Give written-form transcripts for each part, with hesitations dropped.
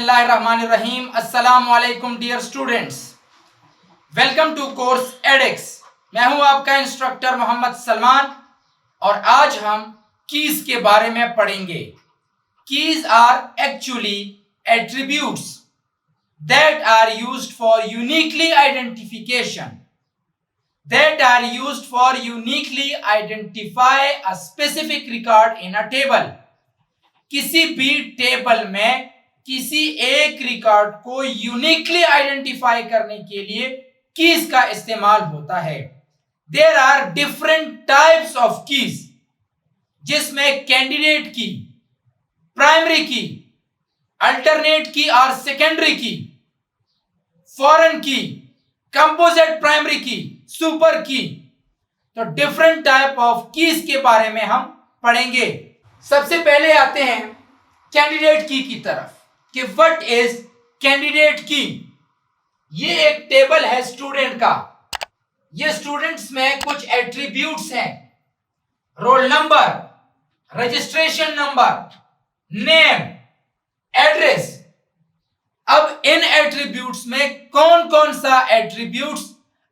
बिस्मिल्लाहिर्रहमानिर्रहीम। अस्सलाम वालेकुम dear students, welcome to course Edex. मैं हूं आपका इंस्ट्रक्टर मोहम्मद सलमान और आज हम कीज के बारे में पढ़ेंगे। Keys are actually attributes that are used for uniquely identify a specific record in a table. किसी भी टेबल में किसी एक रिकॉर्ड को यूनिकली आइडेंटिफाई करने के लिए कीज का इस्तेमाल होता है। There are different types of keys, जिसमें candidate key, primary key, alternate key और सेकेंडरी की, फॉरेन की, कंपोजिट प्राइमरी की, सुपर की। तो डिफरेंट टाइप ऑफ कीज के बारे में हम पढ़ेंगे। सबसे पहले आते हैं कैंडिडेट की तरफ कि व्हाट इज कैंडिडेट की। ये एक टेबल है स्टूडेंट का। ये स्टूडेंट्स में कुछ एट्रीब्यूट्स हैं, roll number, registration number, name, address. अब इन एट्रीब्यूट्स में कौन कौन सा एट्रीब्यूट्स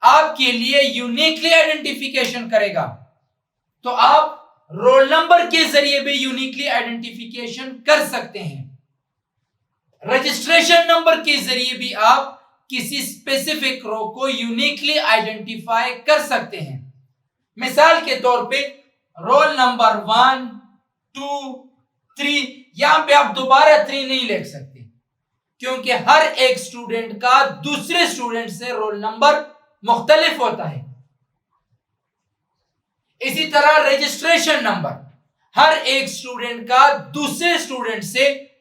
आपके लिए यूनिकली आइडेंटिफिकेशन करेगा, तो आप रोल नंबर के जरिए भी यूनिकली आइडेंटिफिकेशन कर सकते हैं। रजिस्ट्रेशन नंबर के जरिए भी आप किसी स्पेसिफिक रो को यूनिकली आइडेंटिफाई कर सकते हैं। मिसाल के तौर पे रोल नंबर 1, 2, 3, यहां पे आप दोबारा 3 नहीं लिख सकते, क्योंकि हर एक स्टूडेंट का दूसरे स्टूडेंट से रोल नंबर मुख्तलिफ होता है। इसी तरह रजिस्ट्रेशन नंबर, हर एक स्टूडेंट का दूसरे स्टूडेंट से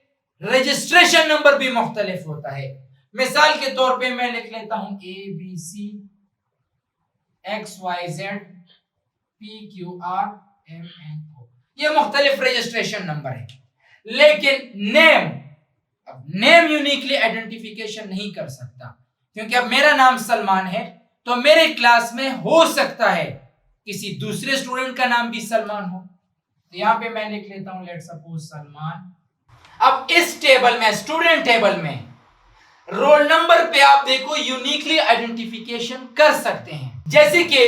रजिस्ट्रेशन नंबर भी मुख्तलिफ होता है। मिसाल के तौर पे मैं लिख लेता हूं ABC XYZ PQRMNO, ये मुख्तलिफ रजिस्ट्रेशन नंबर है। लेकिन नेम, अब नेम यूनिकली आइडेंटिफिकेशन नहीं कर सकता, क्योंकि अब मेरा नाम सलमान है तो मेरे क्लास में हो सकता है किसी दूसरे स्टूडेंट का नाम भी सलमान हो। तो यहां पे मैं लिख लेता हूं लेट सपोज सलमान। अब इस टेबल में, स्टूडेंट टेबल में, रोल नंबर पे आप देखो यूनिकली आइडेंटिफिकेशन कर सकते हैं। जैसे कि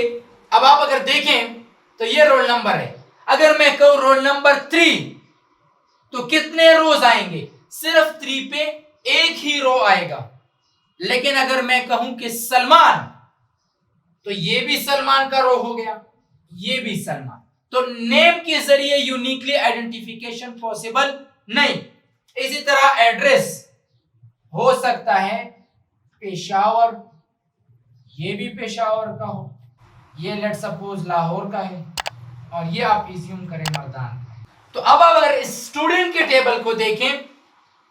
अब आप अगर देखें तो ये रोल नंबर है। अगर मैं कहूं रोल नंबर 3 तो कितने रोज आएंगे? सिर्फ 3 पे एक ही रो आएगा। लेकिन अगर मैं कहूं कि सलमान, तो ये भी सलमान का रो हो गया, ये भी सलमान। तो नेम के जरिए यूनिकली आइडेंटिफिकेशन पॉसिबल नहीं। इसी तरह एड्रेस हो सकता है पेशावर, ये भी पेशावर का हो, ये लेट सपोज लाहौर का है, और ये आप इज्यूम करें मर्दान। तो अब अगर इस स्टूडेंट के टेबल को देखें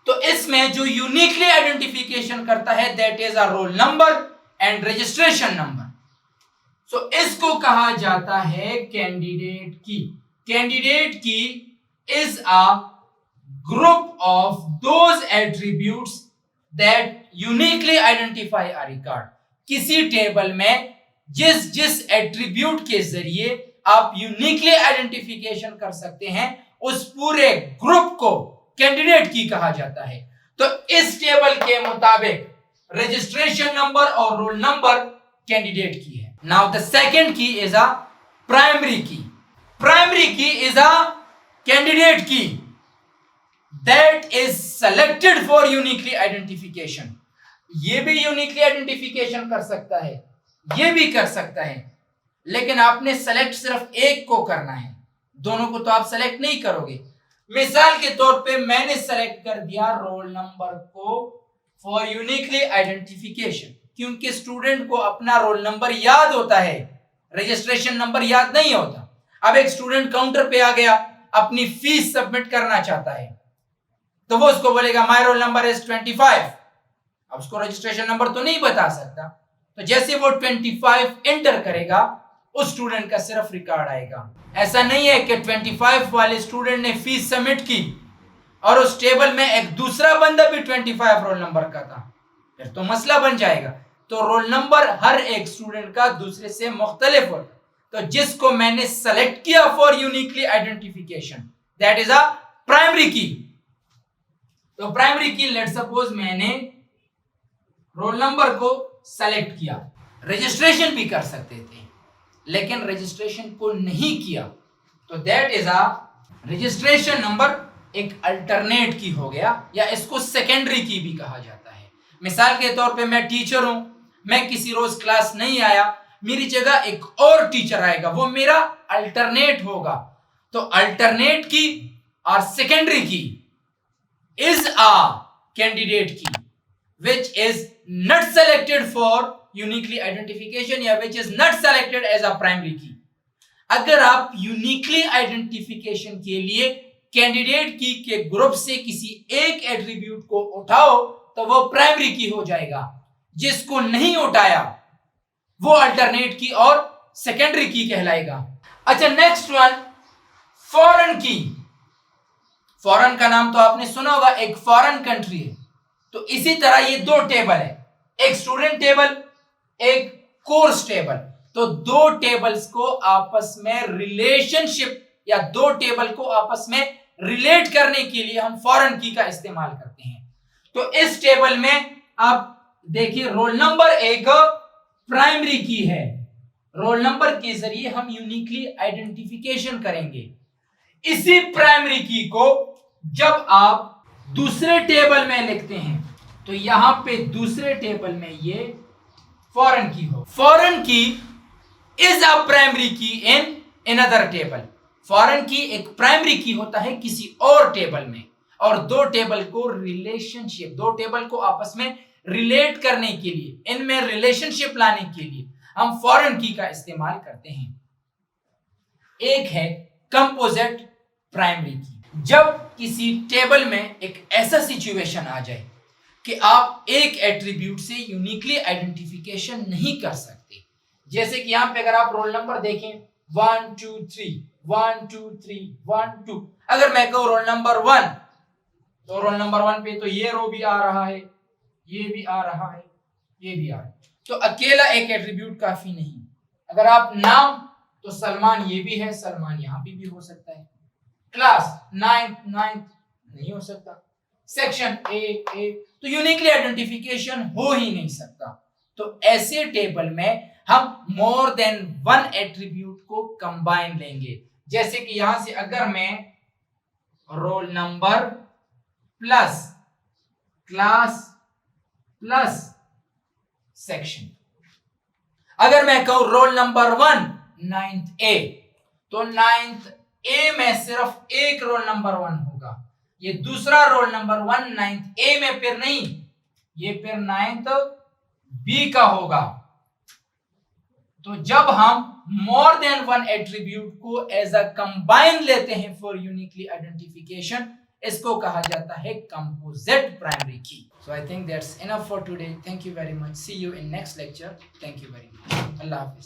तो इसमें जो यूनिकली आइडेंटिफिकेशन करता है that is a roll number and registration number. So इसको कहा जाता है candidate key. Candidate key is a group of those attributes that uniquely identify a record. किसी टेबल में जिस जिस एट्रीब्यूट के जरिए आप यूनिकली आइडेंटिफिकेशन कर सकते हैं, उस पूरे ग्रुप को कैंडिडेट की कहा जाता है। तो इस टेबल के मुताबिक रजिस्ट्रेशन नंबर और रोल नंबर कैंडिडेट की है। नाउ द सेकंड की इज अ प्राइमरी की। प्राइमरी की इज अ कैंडिडेट की that is selected for uniquely identification. ये भी यूनिकली आइडेंटिफिकेशन कर सकता है, ये भी कर सकता है, लेकिन आपने सेलेक्ट सिर्फ एक को करना है, दोनों को तो आप सेलेक्ट नहीं करोगे। मिसाल के तौर पे मैंने सेलेक्ट कर दिया रोल नंबर को फॉर यूनिकली आइडेंटिफिकेशन, क्योंकि स्टूडेंट को अपना रोल नंबर याद होता है, रजिस्ट्रेशन नंबर याद नहीं होता। अब एक स्टूडेंट काउंटर पे आ गया, अपनी फीस सबमिट करना चाहता है, तो वो उसको बोलेगा माय रोल नंबर इज 25। अब उसको रजिस्ट्रेशन नंबर तो नहीं बता सकता, तो जैसे वो 25 एंटर करेगा, उस स्टूडेंट का सिर्फ रिकॉर्ड आएगा। ऐसा नहीं है कि 25 वाले स्टूडेंट ने फीस सबमिट की और उस टेबल में एक दूसरा बंदा भी 25 रोल नंबर का था, फिर तो मसला बन जाएगा। तो रोल नंबर हर एक स्टूडेंट का दूसरे से मुख्तलिफ होता है। तो जिसको मैंने सेलेक्ट किया for uniquely identification that is a primary की। तो प्राइमरी की लेट सपोज मैंने रोल नंबर को सेलेक्ट किया, रजिस्ट्रेशन भी कर सकते थे लेकिन रजिस्ट्रेशन को नहीं किया, तो that is a registration number एक अल्टरनेट की हो गया, या इसको सेकेंडरी की भी कहा जाता है। मिसाल के तौर पे मैं टीचर हूं, मैं किसी रोज क्लास नहीं आया, मेरी जगह एक और टीचर आएगा, वो मेरा अल्टरनेट होगा। तो अल्टरनेट की और सेकेंडरी की इज अ कैंडिडेट की which is not selected for uniquely identification या which is not selected as a primary key। अगर आप यूनिकली आइडेंटिफिकेशन के लिए कैंडिडेट की के ग्रुप से किसी एक एट्रीब्यूट को उठाओ तो वो प्राइमरी की हो जाएगा, जिसको नहीं उठाया वो अल्टरनेट की और सेकेंडरी की कहलाएगा। अच्छा, नेक्स्ट वन फॉरेन की। फॉरेन का नाम तो आपने सुना होगा, एक फॉरेन कंट्री है। तो इसी तरह ये दो टेबल है, एक स्टूडेंट टेबल, एक कोर्स टेबल। तो दो टेबल्स को आपस में रिलेशनशिप या दो टेबल को आपस में रिलेट करने के लिए हम फॉरेन की का इस्तेमाल करते हैं। तो इस टेबल में आप देखिए रोल नंबर एक प्राइमरी की है, रोल नंबर के जरिए हम यूनिकली आइडेंटिफिकेशन करेंगे। इसी प्राइमरी की को जब आप दूसरे टेबल में लिखते हैं तो यहां पे दूसरे टेबल में ये फॉरेन की हो। फॉरेन की इज अ प्राइमरी की इन अनदर टेबल। फॉरेन की एक प्राइमरी की होता है किसी और टेबल में, और दो टेबल को रिलेशनशिप, दो टेबल को आपस में रिलेट करने के लिए, इनमें रिलेशनशिप लाने के लिए हम फॉरेन की का इस्तेमाल करते हैं। एक है कंपोजिट प्राइमरी की। जब किसी टेबल में एक ऐसा सिचुएशन आ जाए कि आप एक एट्रीब्यूट से यूनिकली आइडेंटिफिकेशन नहीं कर सकते, जैसे कि यहां पे अगर आप रोल नंबर देखें 1 2 3 1 2 3 1 2, अगर मैं कहूं रोल नंबर 1 तो रोल नंबर 1 पे तो ये रो भी आ रहा है, ये भी आ रहा है, ये भी आ रहा है, तो अकेला एक एट्रीब्यूट काफी नहीं। अगर आप नाम तो सलमान ये भी है, सलमान यहां भी हो सकता है। क्लास 9th नहीं हो सकता, सेक्शन ए, तो यूनिकली आइडेंटिफिकेशन हो ही नहीं सकता। तो ऐसे टेबल में हम मोर देन वन एट्रीब्यूट को कंबाइन लेंगे, जैसे कि यहां से अगर मैं roll number plus class plus section, अगर मैं कहूं रोल नंबर 1 9th ए, तो 9th ए में सिर्फ एक रोल नंबर 1 होगा, ये दूसरा रोल नंबर 1 9th ए में फिर नहीं, ये फिर 9th बी का होगा। तो जब हम मोर देन वन एट्रीब्यूट को एज अ कंबाइन लेते हैं फॉर यूनिकली आइडेंटिफिकेशन, इसको कहा जाता है composite primary key. So I think that's enough for today. Thank you very much, see you in next lecture. Thank you very much, अल्लाह हाफिज।